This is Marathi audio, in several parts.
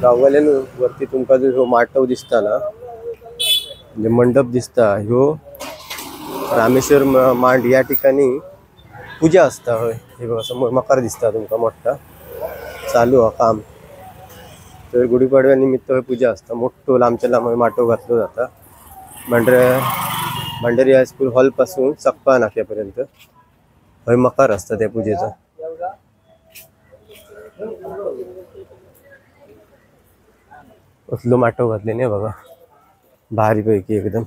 गाववाल्यान वरती तुमका जो माटव दिसता ना, म्हणजे मंडप दिसता, ह्यो रामेश्वर मांड या ठिकाणी पूजा असता. होय, हे बघा समोर मकार दिसता तुमका मोठा चालू हा काम. तर गुढीपाडव्या निमित्त पूजा असता. मोठो लांबच्या लांब माटव घातलो जाता. भंडारी हायस्कूल हॉल पासून सक्पा नाक्यापर्यंत हय मकार असता त्या पूजेचा. असलो माटव घातले नाही बघा, भारी पैकी एकदम.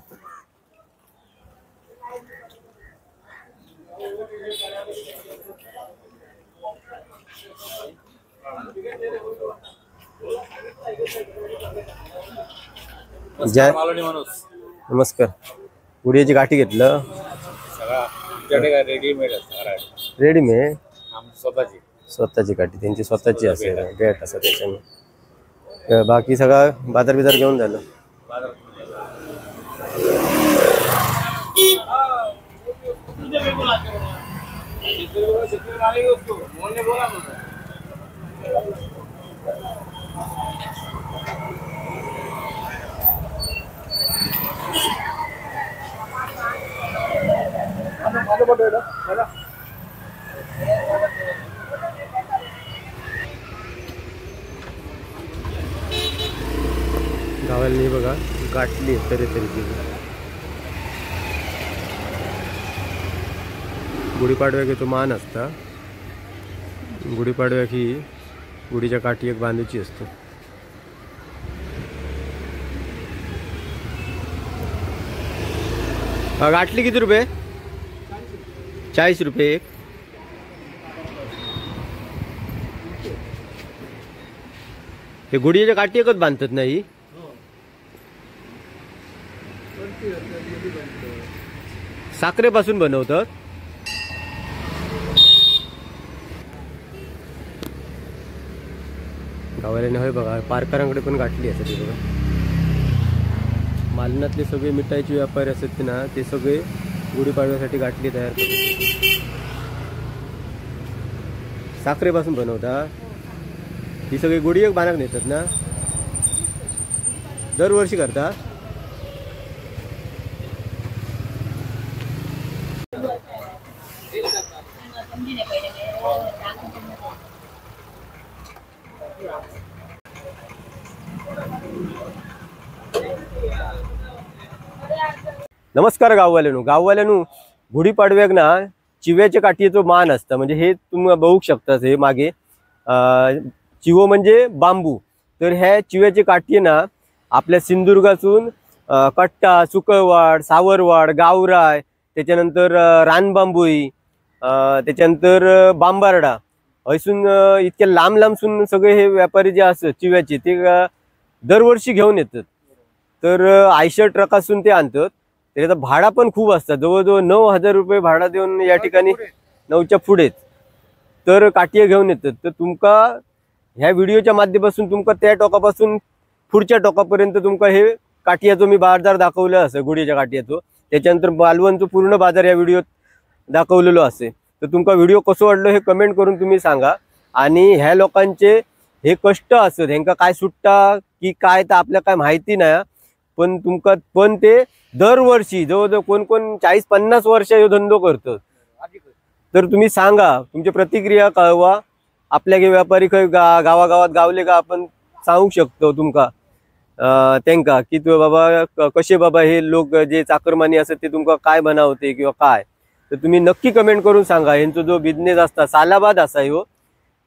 जय नमस्कार. गुढीची गाठी घेतलं रेडीमेड स्वतःची गाठी त्यांची स्वतःची असेल, गॅट असं त्याच्याने. बाकी सगळा बाजार बिजार घेऊन झालं. गावाला बघा गाठली तरी गुढीपाडव्याक तो मान असता. गुढीपाडव्याक ही गुढीच्या काठी एक बांधूची असतो. गाठली किती रुपये? 40 रुपये एक. हे गुढीच्या काठी एकच बांधतात नाही, साखरेपासून बनवतात. गावाल्याने होय बघा पारकरांकडे पण गाठली असते बघा. मालनातले सगळे मिठाईचे व्यापारी असतात ना, ते सगळे गुढीपाडव्यासाठी गाठली तयार करतात. साखरेपासून बनवतात. ही सगळी गुढी एक बाणाक नेतात ना, दरवर्षी करतात. नमस्कार गाववाल्यानो. गुढीपाडव्याक ना चिव्याच्या काठीचो मान असता. म्हणजे हे तुम्ही बघू शकता, हे मागे चिवो म्हणजे बांबू. तर ह्या चिव्याची काठी ना आपल्या सिंधुदुर्गातून कट्टा, सुकळवाड, सावरवाड, गावराय, त्याच्यानंतर रानबांबुई, त्याच्यानंतर बांबार्डा, हयसून इतक्या लांब लांबसून सगळे हे व्यापारी जे असतात चिव्याचे ते दरवर्षी घेऊन येतात. तर 80 ट्रकासून ते आणतात. त्याचा भाडा पण खूप असतात. जवळजवळ 9,000 रुपये भाडा देऊन या ठिकाणी 9च्या पुढेच तर काठी घेऊन येतात. तर तुमका ह्या व्हिडिओच्या माध्यमातून तुमका त्या टोकापासून पुढच्या टोकापर्यंत तुमका हे काठियाचो मी बाजार दाखवलं असं, गुढीच्या काठियाचो. त्याच्यानंतर मालवणचं पूर्ण बाजार या व्हिडिओत दाखवलेलो असे. तर तुमका व्हिडिओ कसं वाटलं हे कमेंट करून तुम्ही सांगा. आणि ह्या लोकांचे हे कष्ट असत, ह्यांका काय सुट्टा की काय तर आपल्या काय माहिती नाही. पण ते दरवर्षी जवळजवळ कोण 40-50 वर्ष हे धंदो करतात. तर तुम्ही सांगा, तुमची प्रतिक्रिया कळवा. आपल्या व्यापारी खंय गावागावात गावले का आपण सांगू शकतो तुमका त्यांका की तू बाबा कसे बाबा हे लोक जे चाकरमानी असतात ते तुमका काय बनवते किंवा काय. तर तुम्ही नक्की कमेंट करून सांगा. यांचा जो बिझनेस असता सालाबाद असा ह्यो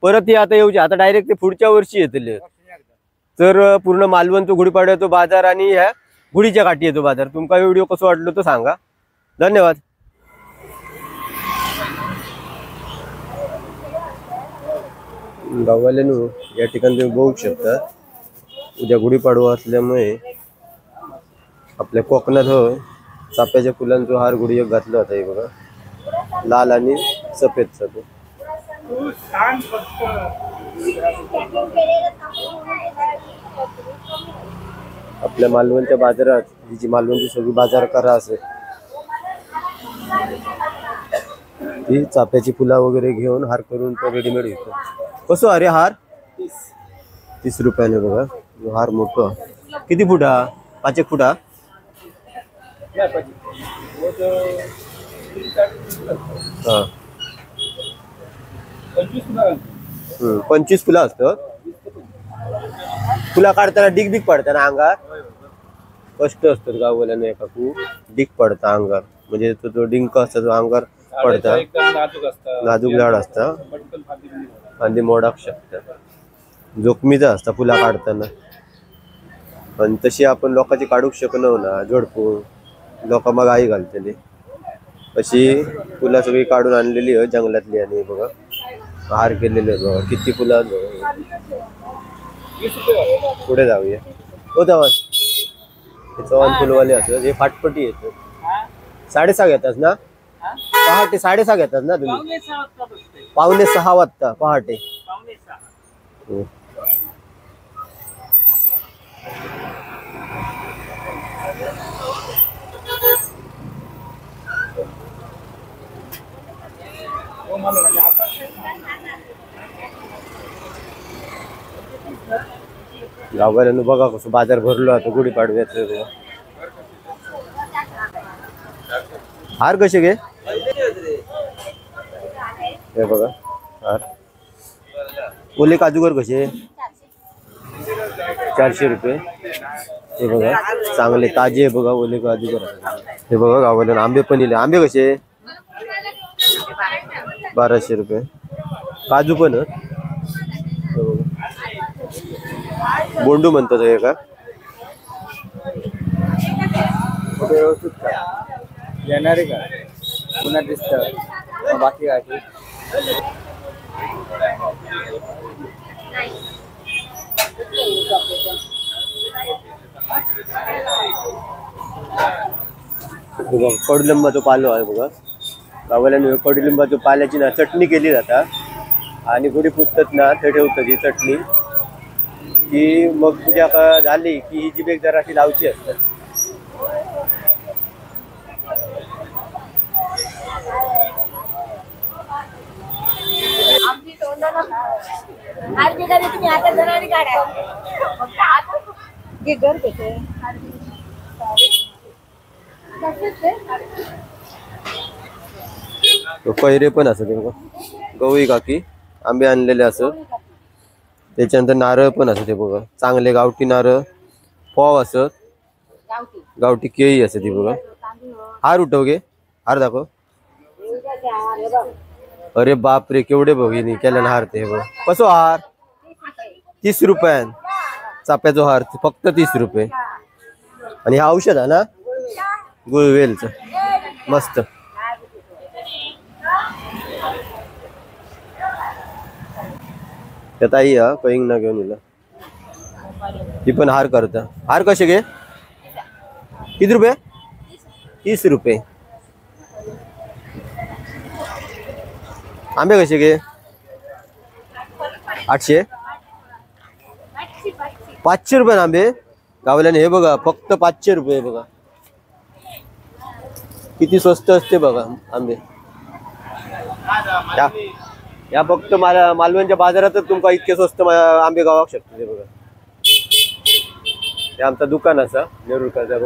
परत हे आता येऊचे, आता डायरेक्ट ते पुढच्या वर्षी येतले. तर पूर्ण मालवणचा गुढीपाडव्याचा बाजार आणि ह्या गुढीच्या काठी येतो बाजार. तुमका व्हिडिओ कसं वाटलो तो सांगा. धन्यवाद. गाववाल्यानो या ठिकाणी तुम्ही बघू शकता, उद्या गुढीपाडवा असल्यामुळे आपल्या कोकणात चाफ्याच्या फुलांचा हार गुढी एक घातला होता. हे बघा लाल आणि सफेद सफेद. आपल्या मालवणच्या बाजारात ही जी मालवणची सगळी बाजार करा असेल ही चाफ्याची फुला वगैरे घेऊन हार करून तो रेडीमेड घेतो. कसं अरे हार 30 रुपयाने बघा. हार मोठं. किती फूट हा? 5 फूट हा? हा 25 फुलं असतं. फुला काढताना डिग बिग पडताना अंगार कष्ट असतात गाववाल्याने. एका खूप डिग पडता अंगार, म्हणजे तो डिंक असतो तो अंगार पडता. नाजूक झाड असतं, फांदी मोडाक शकतात. जोखमीचा असता फुला काढताना. पण तशी आपण लोकांची काढूक शकलो ना झोडपून, लोक मग आई घालतली. अशी फुलं सगळी काढून आणलेली आहे जंगलातली. आणि बघा हार केलेले बघा किती फुलं. पुढे जाऊया. हो चव्हाण, चव्हाण फुलवाले असत. हे फाटपटी येतो. 6:30 घेतात ना पहाटे? 6:30 घेतात ना तुम्ही? 5:45 वाजता पहाटे. गाववाल्यानं बघा कसं बाजार भरलो आता गुढीपाडव्याचं. हार कसे घे? हे बघा हार. ओले काजूगर कसे? 400 रुपये. हे बघा चांगले ताजे बघा ओले काजूगर. हे बघा गाववाल्यानं आंबे पण दिले. आंबे कसे? 1200 रुपये. काजू पण बोंडू म्हणतात हे का? येणारे का पुन्हा दिसत बाकी काय? कडुलिंबाचा पालो आहे बघा. गाववाल्याने कडुलिंबाच्या पाल्याची ना चटणी केली जाता. आणि गुढी पुजतात ना ते ठेवतात ही चटणी. की मग पूजा झाली की ही जी बेग जराशी लावची असतात. कैरे पण असत बघा. गवळी काकी आंबे आणलेले असत. त्याच्यानंतर नारळ पण असत ते बघा. चांगले गावठी नारळ. पाव असत. गावठी केळी असत ती बघा. हार उठव घे. हार दाखव. अरे बाप रे केवढे बघिनी केल्याने हार ते बघ. कसो हार? 30 रुपयान चाप्याचा हार फक्त 30 रुपये. आणि हा औषध आहे ना गुळवेलच मस्त. त्यात आई हा पैंग ना घेऊन येला. ती पण हार करता. हार कसे घे? किती रुपये? 30 रुपये. आंबे कसे घे? 800. 500 रुपये आंबे गावल्याने. हे बघा फक्त 500 रुपये बघा. किती स्वस्त असते बघा आंबे. या फक्त मालवणच्या बाजारातच तुमका इतके स्वस्त आंबे गावाक शकतो. ते बघा हे आमचा दुकान असा नेरुळकाचा.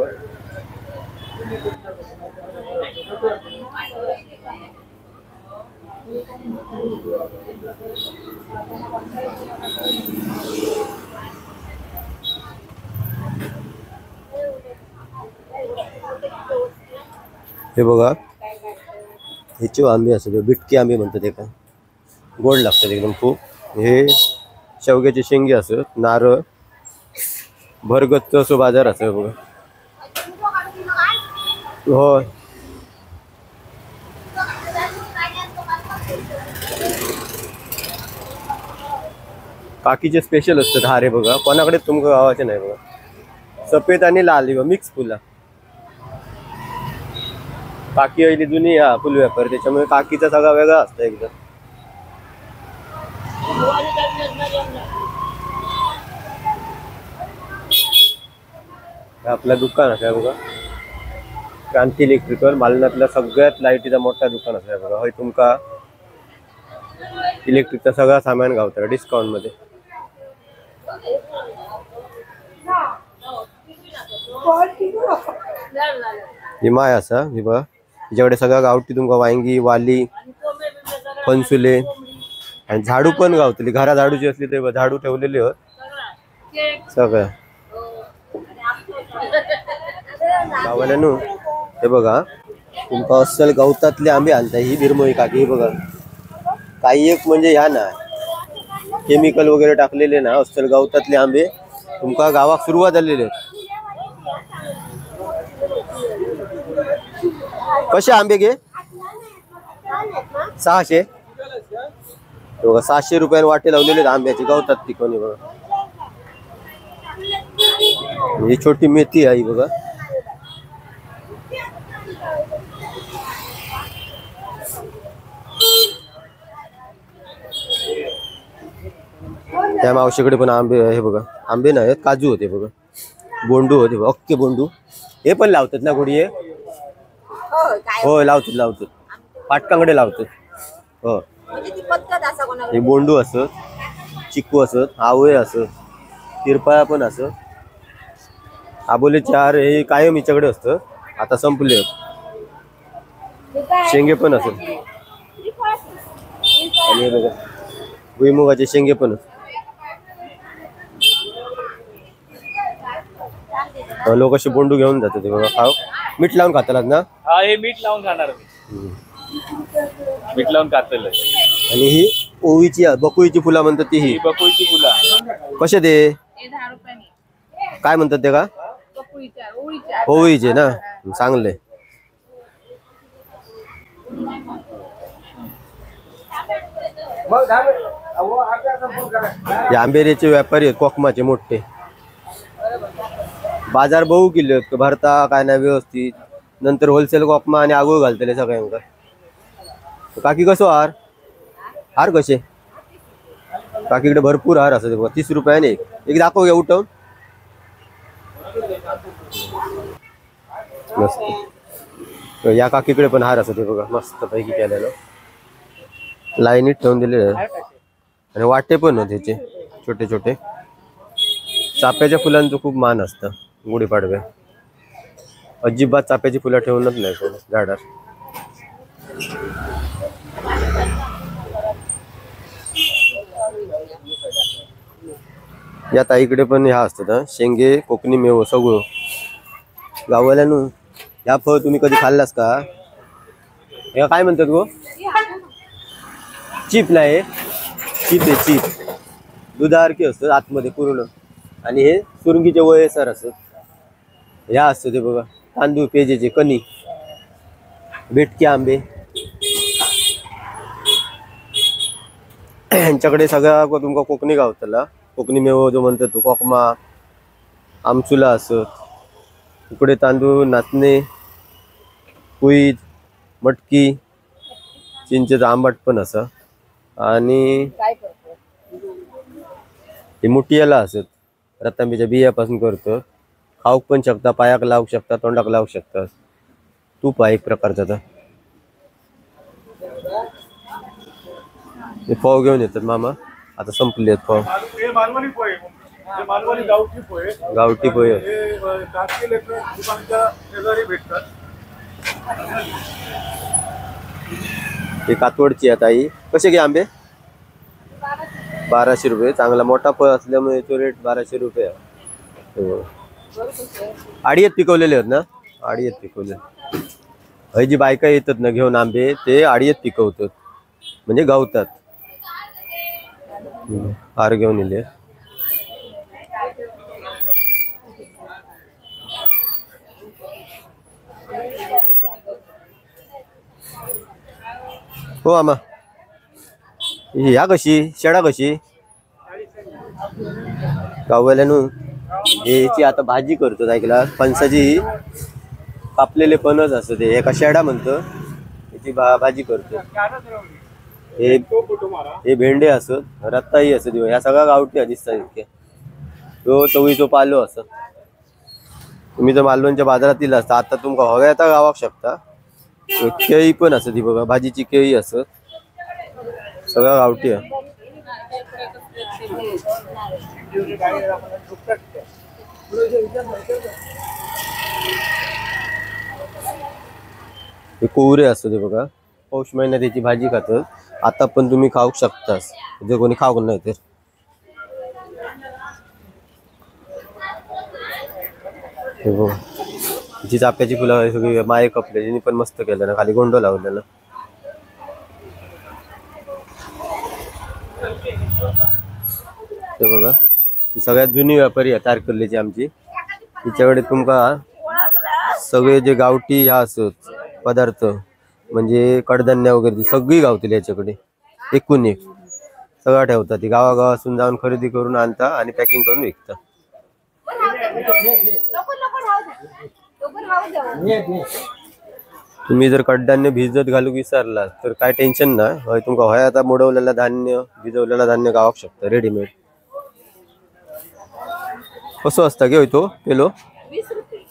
हे बघा ह्याचे आंबे असतात. बिटकी आंबे म्हणतात. एका गोड लागतात एकदम खूप. हे शेवग्याचे शेंगे असत. नारळ भरगच्च असो बाजार असं बघा. होय काकीचे स्पेशल असतात हारे बघा. कोणाकडे तुमच्या गावाचे नाही बघा. सफेद आणि लाल मिक्स फुला. काकी आईली जुनी हा फुल व्यापार. त्याच्यामुळे काकीचा सगळा वेगळा असतो एकदम. आपला दुकान आहे बघा. क्रांती इलेक्ट्रिकल मालनातला सगळ्यात लाईटीचा मोठा दुकान असा बघा. हय तुमका इलेक्ट्रिकचा सगळा सामान गावता डिस्काउंट मध्ये. ही माय असा ही बघा. हिच्याकडे सगळं गावठी तुमका वांगी वाली फणसुले आणि झाडू पण गावतली. घरा झाडूची असली तर झाडू ठेवलेली होत सगळं गावाल्यानू. हे बघा तुमका अस्सल गवतातले आंबे आणता. ही बिरमोई काकी. ही बघा काही एक म्हणजे ह्या ना केमिकल वगैरे टाकलेले ना अस्सल गवतातले आंबे तुमका गावात सुरुवात झालेले आहेत. कसे आंबे घे 600. बघा 600 रुपयाने वाटे लावलेले आहेत आंब्याचे गवतात पिकवणे बघा. ही छोटी मेथी आहे बघा. त्या मावशीकडे पण आंबे आहे बघा. आंबे नाही काजू होते बघा. बोंडू होते बघा. अख्खे बोंडू हे पण लावतात ना घोडी. हो लावतात पाटकांकडे लावतात. हो हे बोंडू असत चिक्कू असत आवळे असत तिरपाया पण असत. आबोले 4 हे कायम हिच्याकडे असतं. आता संपले. शेंगे पण असत आणि हे बघा भुईमुगाचे शेंगे पण असत. लोक असे बोंडू घेऊन जातात ते बघा. खाव मीठ लावून खातालात ना. हा हे मीठ लावून खाणार मीठ लावून खातलं. आणि ही ओवीची बकुळीची फुला म्हणतात ती. ही बकुळीची फुलं कसे ते काय म्हणतात ते का ओवीचे ना चांगले. हे आंबेरीचे व्यापारी आहेत कोकमाचे मोठे. बाजार बहु किल्ले भरता काय नाही व्यवस्थित. नंतर होलसेल कोकमा आणि आगोळ घालतले सगळ्यांका. काकी कसो हार कसे काकीकडे भरपूर हार असतात बघा. 30 रुपयाने एक दाखव घ्या उठवून. मस्त या काकीकडे पण हार असते बघा मस्त पैकी केलेलं. लाईनीत ठेवून दिले आणि वाटे पण होते त्याचे छोटे छोटे. चाफ्याच्या फुलांचं खूप मान असतं गुढीपाडव्या. अजिबात चाफ्याची फुलं ठेवूनच नाही कोण झाडात. या ताईकडे पण ह्या असतात शेंगे कोकणी मेव सगळं गावाल्यानू. ह्या फळ तुम्ही कधी खाल्लास का. हे काय म्हणतात गो चिप नाही चिप आहे चिप. दुधासारखी असतात आतमध्ये पूर्ण आणि हे सुरंगीचे वयसर असत. ह्या असतं ते बघा तांदूळ पेजेचे कणी बेटके आंबे. यांच्याकडे सगळा तुमका कोकणी गावतला. कोकणी मेव जो म्हणतात तो कोकमा आमचुला असत. इकडे तांदूळ नाचणे कुईत मटकी चिंचेचा आंबट पण असं. आणि हे मुठियाला असत रतांबीच्या बियापासून करतो. खाऊक पण शकता पायाक लावू शकता तोंडाक लावू शकता. तूप आहे एक प्रकारचा. हे फव घेऊन येतात मामा. आता संपले आहेत फव. गावठी पोहे हे कातवडची आहे ताई. कसे घे आंबे 1200 रुपये. चांगला मोठा फळ असल्यामुळे तो रेट 1200 रुपये आहे. आडीयत पिकवलेले आहेत ना. आडीयत पिकवले हय जी बायका येतात ना घेऊन आंबे ते आडीयत पिकवतात म्हणजे गावतात. हार घेऊन येले. हो आमा ह्या कशी शेडा कशी गाववाल्यानू. याची आता भाजी करतो ऐकला. फणसाची कापलेले फणस असतं ते एका शेडा म्हणतो. याची भाजी करतो. हे भेंडे असत रत्ताही असत ह्या सगळ्या गावठी दिसतात इतके. तो चवळीचो पालो असत. तुम्ही जर मालवणच्या बाजारातील असता आता तुमका हव्या आता गावाक शकता. केळी पण असत ती बघा, भाजीची केळी असत, सगळं गावठी आहे. हे कोवरे असत ते बघा, पौष महिन्यात त्याची भाजी खातात. आता पण तुम्ही खाऊ शकतास जर कोणी खाऊ नाही तर. हे बघा जी चाफ्याची फुलं सगळी माये कपले पण मस्त केलं ना, खाली गोंडो लावलेला. हे बघा ही सगळ्यात जुनी व्यापारी आहे तारकर्लीची आमची. तिच्याकडे तुमका सगळे जे गावठी ह्या असत पदार्थ म्हणजे कडधान्य वगैरे ती सगळी गावतील याच्याकडे. एकूण एक सगळं ठेवतात. ती गावागावासून जाऊन खरेदी करून आणता आणि पॅकिंग करून विकता. तुम्ही जर कडधान्य भिजत घालू विसरला तर काय टेन्शन नाही. तुमका होय आता मोडवलेला धान्य भिजवलेला धान्य गावाक शकता रेडीमेड. कसं असता घेऊ तो किलो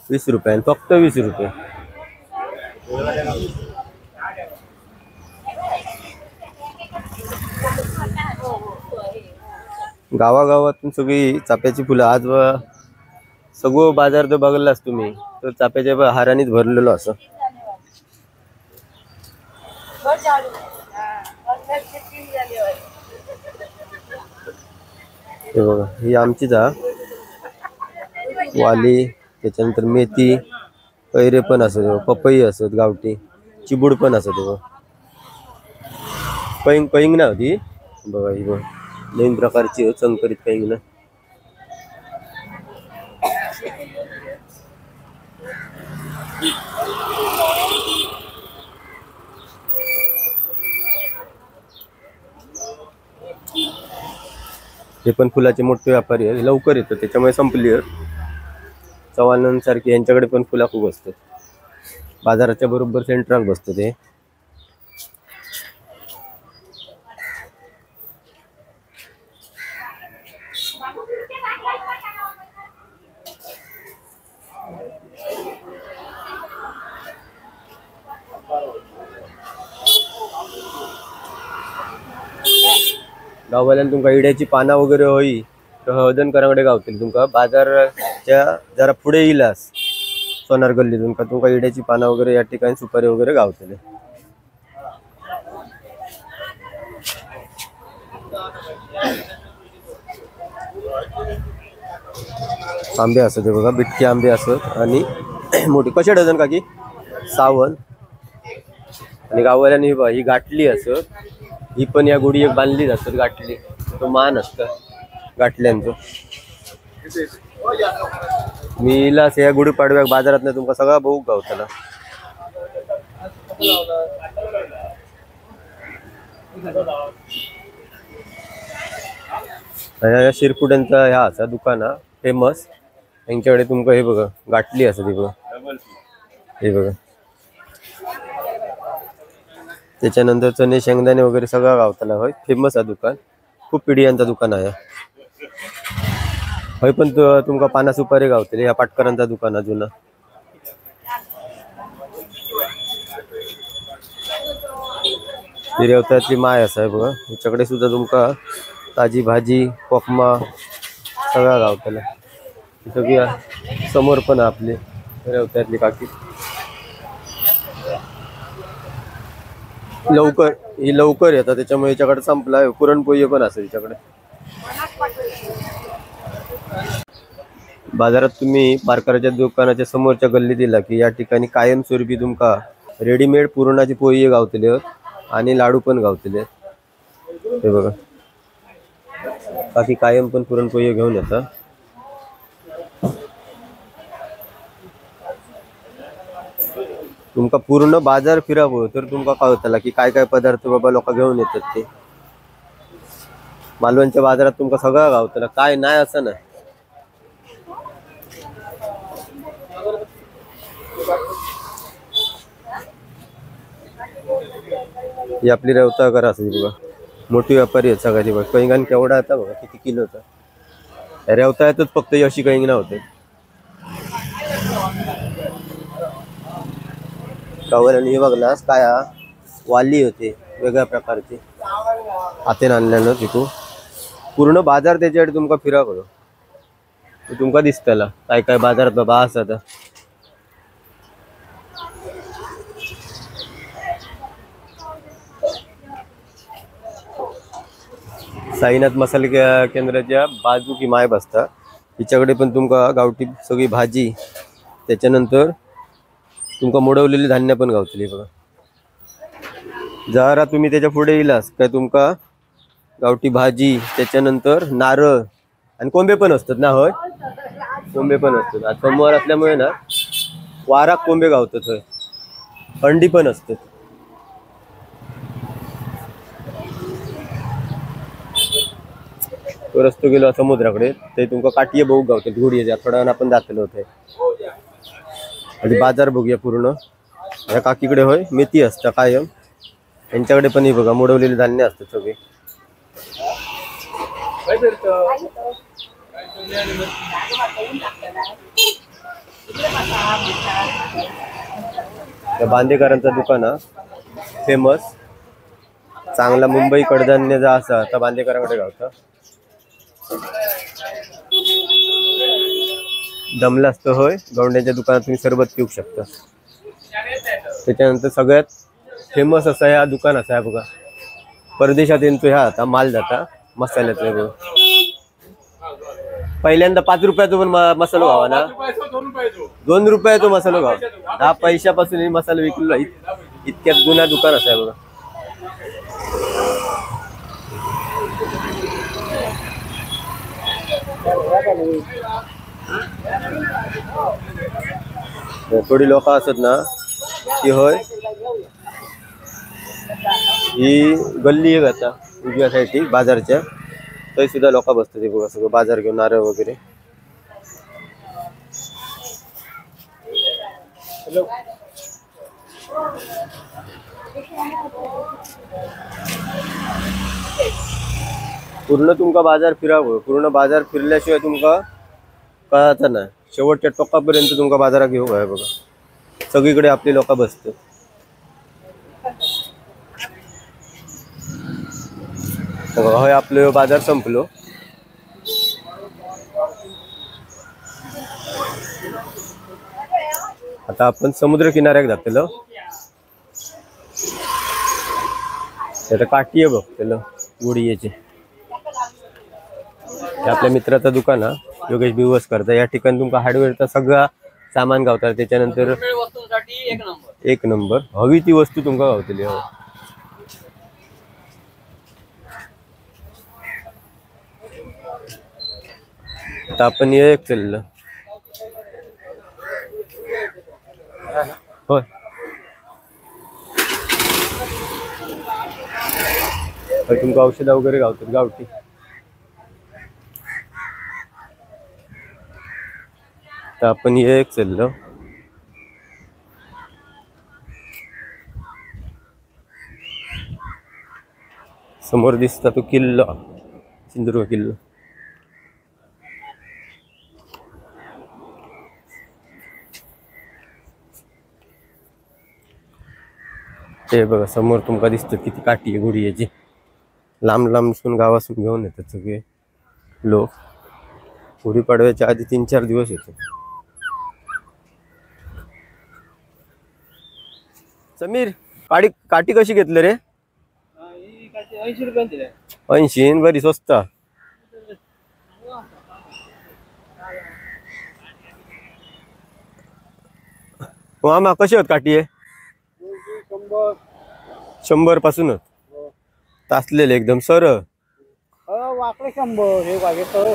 20 रुपये, फक्त 20 रुपये. गावागावातून सगळी चाफ्याची फुलं आज सगळं बाजार जर बघलास तुम्ही तर चाफ्याच्या हारानीच भरलेलो असं. हे बघा ही आमचीच वाली, त्याच्यानंतर मेथी, कैरे पण असत, पपई असत गावठी, चिबूड पण असत. बघा पैंग पैंग ना होती बघा, ही बघ नवीन प्रकारची संकरित पैंग ना. हे पण फुलाचे मोठे व्यापारी आहे, लवकर येतं त्याच्यामुळे संपली. चव्हाणांसारखी यांच्याकडे पण फुला खूप असतात. बाजाराच्या बरोबर सेंट्राल बसतं ते. गाववाल्यान तुमका इड्याची पाना वगैरे होई तर हळदन करांकडे गावतील. तुमका बाजाराच्या जरा पुढे येईलास सोनार गल्लीतून का तुमका इड्याची पाना वगैरे या ठिकाणी सुपारी वगैरे गावतले. आंबे असत बघा, बिटके आंबे असत आणि मोठी. कशा डझन काकी? 6. आणि गाववाल्याने ही गाठली असत, ही पण या गुढी एक बांधली जातात गाठली. तो मान असत गाठल्यांचं. मी इलास या गुढी पाडव्या बाजारात नाही तुमका सगळा बघू गावताला. या शिरपुड्यांचा ह्या असा दुकान फेमस. यांच्याकडे तुमका हे बघा गाठली असत, हे बघा हे बघा. त्याच्यानंतर चणे शेंगदाणे वगैरे सगळं गावताला होय. फेमस आहे दुकान, खूप पिढ्यांचा दुकान आहे होय. पण तुमका पाना सुपारी गावतले. ह्या पाटकरांचा दुकान जुना. रेवताची माय असा आहे बघा. याच्याकडे सुद्धा तुमका ताजी भाजी कोकमा सगळा गावताला. सगळी समोर पण आपले रेवतातली काकी. लवकर येतात त्याच्यामुळे याच्याकडे संपला. पुरणपोळी पण असेल याच्याकडे. बाजारात तुम्ही पारकराच्या दुकानाच्या समोरच्या गल्लीत दिला की या ठिकाणी कायमस्वरूपी तुमका रेडीमेड पुरणाची पोळी गावतले आणि लाडू पण गावतले. हे बघा बाकी कायम पण पुरणपोळी घेऊन येतात. तुमका पूर्ण बाजार फिरावं तर तुमका कळतला की काय काय पदार्थ बाबा लोक घेऊन येतात ते. मालवणच्या बाजारात तुमका सगळं गावतला, काय नाही असं नाही. ही आपली रेवताळकर असेल बघा, मोठी व्यापारी आहेत सगळ्याची. बघा कैंगण केवढा होता बघा, किती किलोचा. रेवताळ्यातच फक्त अशी कैंगणा होते. गाववाल्याने हे बघलास काय हा? वाली होते वेगळ्या प्रकारचे हातेन आणल्यानं तिथून पूर्ण बाजार त्याच्याकडे तुमका फिरा करू तुमका दिसतला काय काय बाजारात बाबा असत. साईनाथ मसाले केंद्राच्या बाजू की माय बसता हिच्याकडे पण तुमका गावठी सगळी भाजी त्याच्यानंतर तुमका मोडवलेली धान्य पण गावतली बघा. जरा तुम्ही त्याच्या पुढे येलास काय तुमका गावठी भाजी त्याच्यानंतर नारळ आणि कोंबे पण असतात ना. होय कोंबे पण असतात. आज सोमवार असल्यामुळे ना वाराक कोंबे गावतात. होय अंडी पण असतात. तो रस्तो गेलो समुद्राकडे ते तुमका काठीये बघू गावते घोडीच्या थोड्या वेळानं आपण दाखवलं होते. आणि बाजार बघूया पूर्ण. या काकीकडे होय मेथी असतं कायम. यांच्याकडे पण हे बघा मोडवलेले धान्य असतात सगळे. त्या बांदेकरांचा दुकान हा फेमस चांगला मुंबई कडधान्य जा असा तर बांदेकरांकडे गावता. दमला असतं होय गवंड्याच्या दुकानात तुम्ही सरबत पिऊ शकता. त्याच्यानंतर सगळ्यात फेमस असा ह्या दुकान असा आहे बघा. परदेशात येतो ह्या आता माल जाता मसाल्याचा बघा. पहिल्यांदा 5 रुपयाचा पण मसाला व्हावा ना. 2 रुपयाचा मसाला व्हावा. 10 पैशापासून हे मसाला विकला इतक्यात जुना दुकान असा आहे बघा. थोडी लोक असत ना ती होय ही गल्ली आहे आता उजव्या साईडची बाजारच्या तरी सुद्धा लोक बसतात. ते बघा सगळं बाजार घेऊन नारळ वगैरे. पूर्ण तुमका बाजार फिरावं. पूर्ण बाजार फिरल्याशिवाय तुमका कळायचं नाही. शेवटच्या टोकापर्यंत तुमका बाजारात घेऊ काय बघा. सगळीकडे आपली लोक बसतात. होय आपलं बाजार संपलो. आता आपण समुद्र किनाऱ्याक जातलो. काठी आहे बघ त्याला गुडियेचे. आपल्या मित्राचं दुकान हा योगेश बिवस करता. या ठिकाणी तुमका हार्डवेअरचा सगळा सामान गावतात. त्याच्यानंतर एक नंबर हवी ती वस्तू तुमका गावतली. आता आपण एक चाललं होय. तुमका औषध वगैरे गावतात गावठी. तर आपण एक चाललो. समोर दिसता तो किल्ला सिंधुदुर्ग किल्ला. ते बघा समोर तुमका दिसतं किती काठी आहे गुडियाची. लांब लांबसून गावासून घेऊन येतात सगळे लोक. गुढीपाडव्याच्या आधी 3-4 दिवस येतो. समीर काठी कशी घेतली रे? 80 रुपये दिले. 80 बरी स्वस्त. मामा कशी होत काठी आहे? 100 पासूनच तासलेले एकदम सरळ. वाकडे 100 हे वागे तर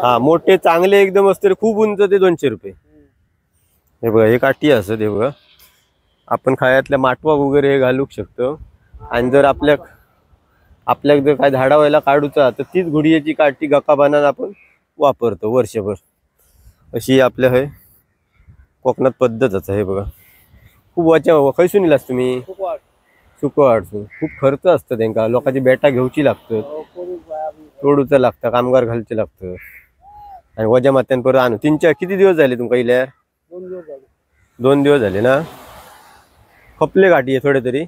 हा मोठे चांगले एकदम असते खूप उंच ते 200 रुपये. हे बघा हे काठी असत. हे बघा आपण खायातल्या माटवा वगैरे घालू शकतो. आणि जर आपल्या जर काय झाडा व्हायला काढूचा तर तीच घोडियाची काठी गका बनायला आपण वापरतो वर्षभर. अशी आपल्या हे कोकणात पद्धतच आहे. बघा खूप वाचा खैसून इलास तुम्ही सुकवाडसून. खूप खर्च असतं त्यांना. लोकांची बेटा घेऊची लागतात. तोडूचं लागतं कामगार घालचे लागतं. आणि वजा मात्यान परत आणू. 3-4 किती दिवस झाले तुमका इल्यार? 2 दिवस झाले. 2 दिवस झाले ना. खपले गाठी आहे थोडे तरी,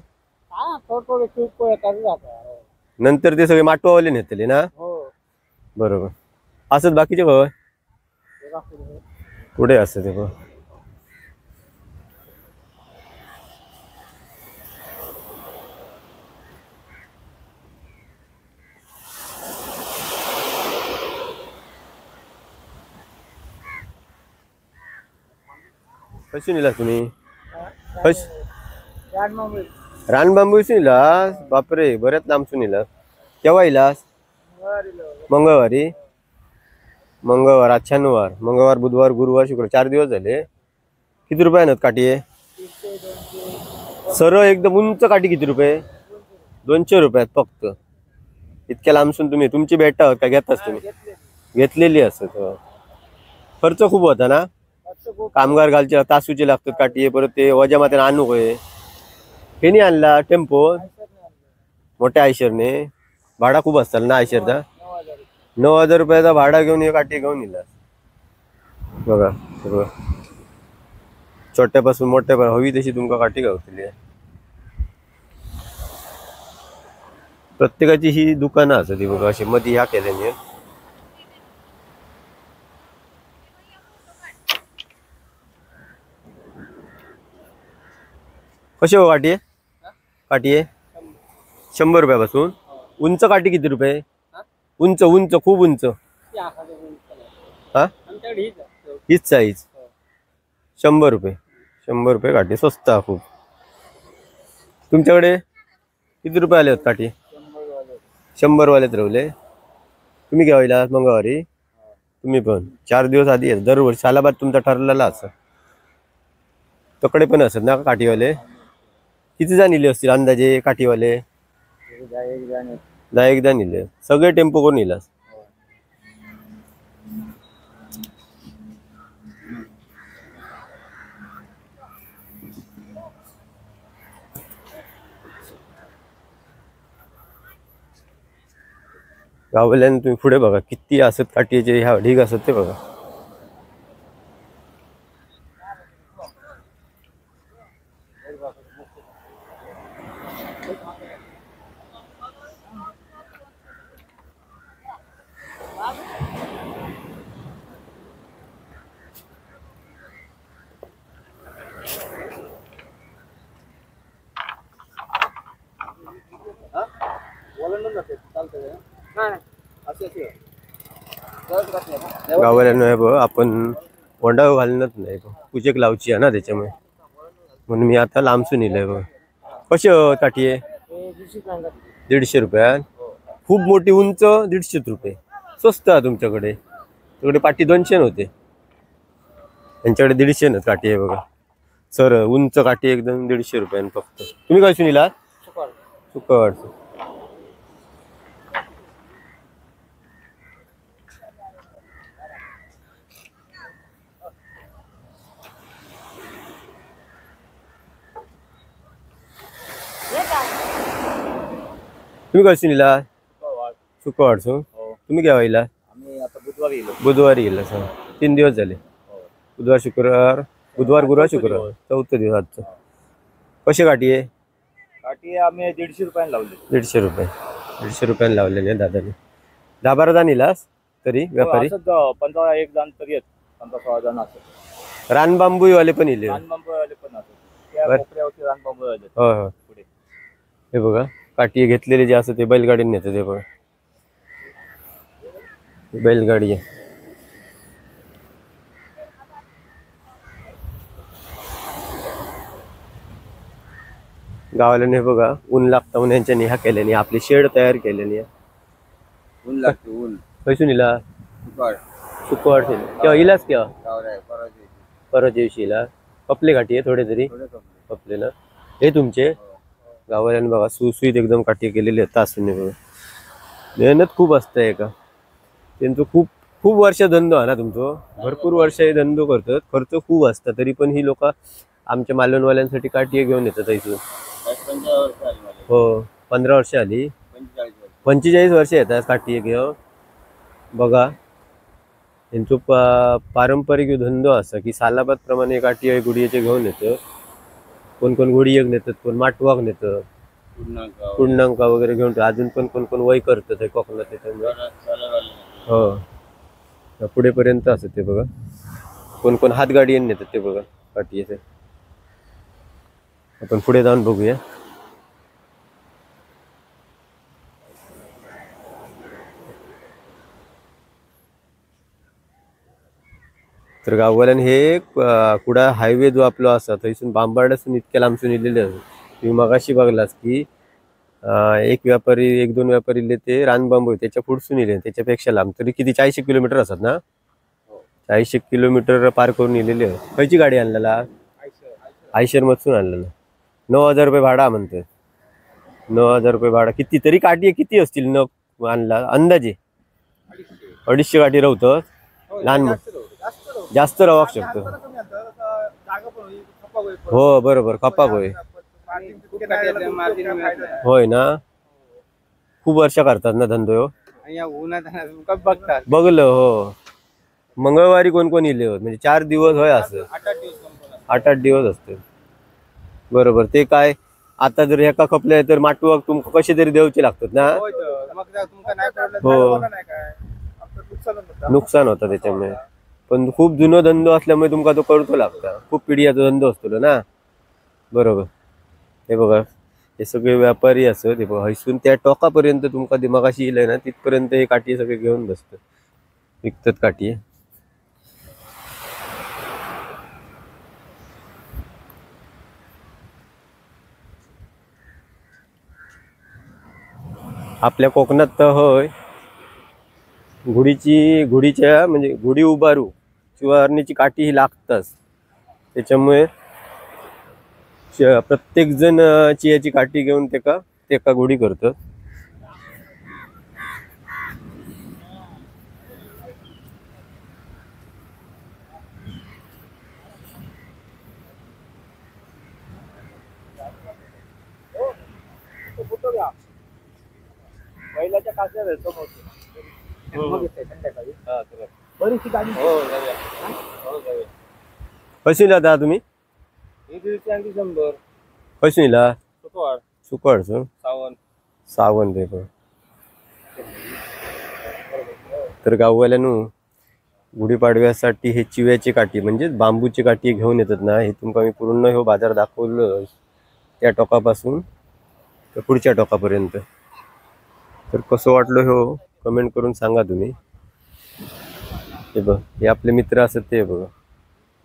हा थोडं थोडं चूक करत जातं. नंतर ते सगळे माटवाले नेतले ना. हो बरोबर. असत बाकीचे भाव हे बघ पुढे. पुढे असत ते भाव. कशी नेला तुम्ही? कश याड मग रानबांबू नेला? बापरे, बऱ्याच लांबसून नेला. केव्हा येलास? मंगळवारी. मंगळवार, आज शनिवार, मंगळवार, बुधवार, गुरुवार, शुक्रवार, 4 दिवस झाले. किती रुपये आणत काठी आहे? सरळ एकदम उंच काठी किती रुपये? 200 रुपयात फक्त. इतक्या लांबसून तुम्ही तुमची भेट आहोत का घेताच तुम्ही? घेतलेली असत. खर्च खूप होता ना. कामगार घालचे तासूचे लागतात काठी, परत ते वजा मात्याने आणू होय. हे नाही आणला टेम्पो मोठ्या आयशरने? भाडा खूप असताल ना आयशरचा? 9,000 रुपयाचा भाडा घेऊन हे काठी घेऊन येला. बघा बघा, छोट्यापासून मोठ्यापर्यंत हवी तशी तुमका काठी गावतली आहे. प्रत्येकाची ही दुकानं असत बघा अशी मध्ये ह्या केल्याने. कशी हो काठी आहे? काठी आहे 100 रुपयापासून. उंच काठी किती रुपये? उंच उंच खूप उंच. हा आमच्याकडे हीच आहे. हीच साईज 100 रुपये. 100 रुपये काठी, स्वस्त आहे खूप. तुमच्याकडे किती रुपये आले होत काठी? 100 वालेच राहिले. तुम्ही केव्हा येला? मंगळवारी. तुम्ही पण 4 दिवस आधी आहे. दरवर्षी सालाबाद तुमचा ठरलेला असं. तकडे पण असत ना काठीवाले? किती जण नेले असतील अंदाजे काठीवाले? 10 नेले. सगळे टेम्पो करून नेलास? गावल्याने तुम्ही पुढे बघा किती असत काठीचे ह्या ढीग असत ते बघा. गावाला आपण वंडाव घालणच नाही पूजेक लावची आहे ना त्याच्यामुळे, म्हणून मी आता लांबसून येलोय बघ. कशी काठी आहे? 150 रुपयात. खूप मोठी उंच 150 रुपये. स्वस्त आहे तुमच्याकडे. तुमच्याकडे पाठी 200 होते, त्यांच्याकडे 150 काठी आहे बघा. सर उंच काठी एकदम 150 रुपयान फक्त. तुम्ही काय सुनीला? सुकट. तुम्ही काय सुनीला? सुकट. तुम्ही केव्हा येला? बुधवारी येला सर. 3 दिवस झाले. बुधवार शुक्रवार, बुधवार गुरुवार शुक्रवार, 4था दिवस आजचा. कशी काठी आहे? काठी आम्ही 150 रुपयाने लावली. 150 रुपये. 150 रुपयाने लावलेले दादाने. 10-12 जण येलास तरी व्यापारी? 15 एक जण तरी आहेत. 15-16 जण असतात. रानबांबू वाले पण येले. रानबांबूवाले पण असतात. त्या कोपऱ्यावरती रानबांबूवाले. हो हो. पुढे हे बघा काठी घेतलेले जे असं ते बैलगाडीने नेतं ते बघा. बैलगाडी आहे. गावाला हे बघा ऊन लागतं म्हणून यांच्यानी ह्या केल्याने आपली शेड तयार केल्याने. ऊन लागते ऊन. पैसून इला शुक्रवार केव्हा इलाच केव्हा? परत दिवशी इला. कपले काठी आहे थोडे तरी कपले ना. हे तुमचे गावाल्याने बघा सुसुईत एकदम काठी केलेली आहेत तासून बघा. मेहनत खूप असते का त्यांचं. खूप खूप वर्ष धंदो आहे ना तुमचं. भरपूर वर्ष हे धंदो करतात. खर्च खूप असतं तरी पण ही लोक आमच्या मालवणवाल्यांसाठी काठी घेऊन येतात इथून. हो 15 वर्ष आली. 45 वर्ष येतात काठी घेऊन. बघा यांचं पारंपरिक धंदो असा की सालाबाद प्रमाणे काठी गुडियाचे घेऊन येतं. कोण कोण घोडी एक नेतात, कोण माटवाक नेतं, पूर्णांका वगैरे घेऊन ठेव. अजून पण कोण कोण वय करतं ते कोकणात त्याच्यामुळे. हो पुढे पर्यंत असत ते बघा. कोण कोण हातगाडी नेतात ते बघा काठी येते. आपण पुढे जाऊन बघूया. तर गाववाल्यान हे कुडा हायवे जो आपला असा थंयसून बांबार्ड्यासून इतक्या लांबसून इलेले असत. तुम्ही मगाशी बघलास की एक व्यापारी एक दोन व्यापारी इले ते रानबांबू त्याच्या पुढसून इले, त्याच्यापेक्षा लांब. तरी किती 40 किलोमीटर असतात ना. 40 किलोमीटर पार करून इलेले. खयची गाडी आणलेला? आयशर मधून आणलेला. 9,000 रुपये भाडा म्हणतोय. 9,000 रुपये भाडा. किती तरी काठी किती असतील न आणला अंदाजे? 250 गाठी राहतं. लहान जास्त राहू शकतो. हो बरोबर खपाक होय. होय ना. खूप वर्ष करतात ना धंदो. बघलं हो. मंगळवारी कोण कोण इले होत म्हणजे 4 दिवस होय असं. 8-8 दिवस असते. बरोबर. ते काय आता जर एका खपले तर माटवक तुमका कसे तरी देऊचे लागतात ना. हो नुकसान होतं त्याच्यामुळे. पण खूप जुनो धंदो असल्यामुळे तुमका तो कळतो लागता. खूप पिढीचा धंदो असतो ना. बरोबर. हे बघा हे सगळे व्यापारी असत. हे बघा हैसून त्या टोकापर्यंत तुमका दिमागाशी येईल ना तिथपर्यंत हे काठी सगळे घेऊन बसतात, विकतात काठी. आपल्या कोकणात तर होय घोडीच्या म्हणजे घोडी उभारू चिवारणीची काठी ही लागताच. त्याच्यामुळे प्रत्येक जण चियाची काठी घेऊन तेका घोडी करतात. बैलाच्या कासऱ्या भेटतो बरीचशी गाडी. कशी जाता तुम्ही? 100 कशी निला? सुकवाड सुकवाडचं सावंत आहे पण. तर गाववाल्यानु गुढीपाडव्यासाठी हे चिव्याची काठी म्हणजे बांबूची काठी घेऊन येतात ना. हे तुमका मी पूर्ण हो बाजार दाखवलं त्या टोकापासून तर पुढच्या टोकापर्यंत. तर कसं वाटलं हो कमेंट करून सांगा तुम्ही. हे बघ हे आपले मित्र असत ते बघ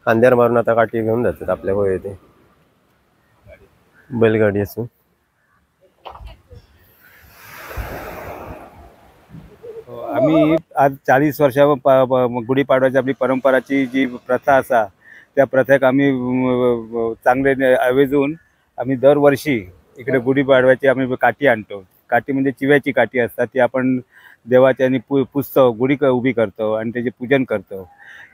खांद्यावर मारून आता काठी घेऊन जातात आपल्या होय ते बैलगाडी असून. आम्ही आज 40 वर्षा गुढीपाडव्याची आपली परंपराची जी प्रथा असा त्या प्रथेक आम्ही चांगले आवेजून आम्ही दरवर्षी इकडे गुढीपाडव्याची आम्ही काठी आणतो. काठी म्हणजे चिव्याची काठी असतात ती आपण देवाच्या आणि पुजतो, गुढी उभी करतो आणि त्याचे पूजन करतो.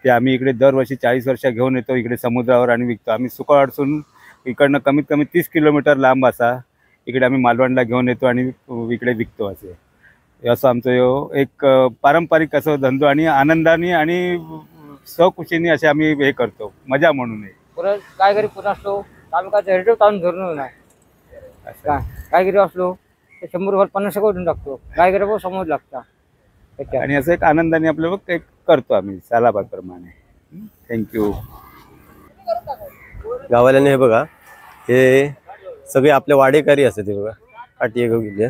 ते आम्ही इकडे दरवर्षी 40 वर्ष घेऊन येतो इकडे समुद्रावर आणि विकतो. आम्ही सुकवाडसून इकडनं कमीत कमी 30 किलोमीटर लांब असा इकडे आम्ही मालवणला घेऊन येतो आणि इकडे विकतो. असं आमचं एक पारंपरिक असं धंदो आणि आनंदाने आणि सकुशीने असे आम्ही हे करतो मजा म्हणून. काय घरी पुन्हा असलो आम्ही काय हेरिटेज ताणून धरून नाही. काय घरी असलो 100 रुपये 50 करून टाकतो. काय घरी समोर लागता आणि असं एक आनंदाने आपलं एक करतो आम्ही सालाबादप्रमाणे. थँक्यू. गावाल्याने हे बघा हे सगळे आपले वाडेकारी असतात. हे बघा काठी घेऊन गेली.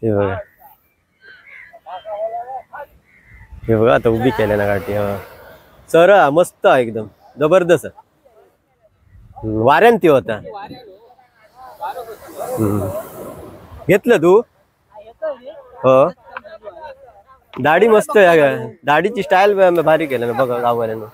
हे बघा आता उभी केल्या ना काठी. हा सर मस्त एकदम जबरदस्त वाऱ्यान ती होता. घेतलं तू? हो दाढी मस्त दाढीची स्टाईल भारी केलं ना बघा गाववाल्यानं.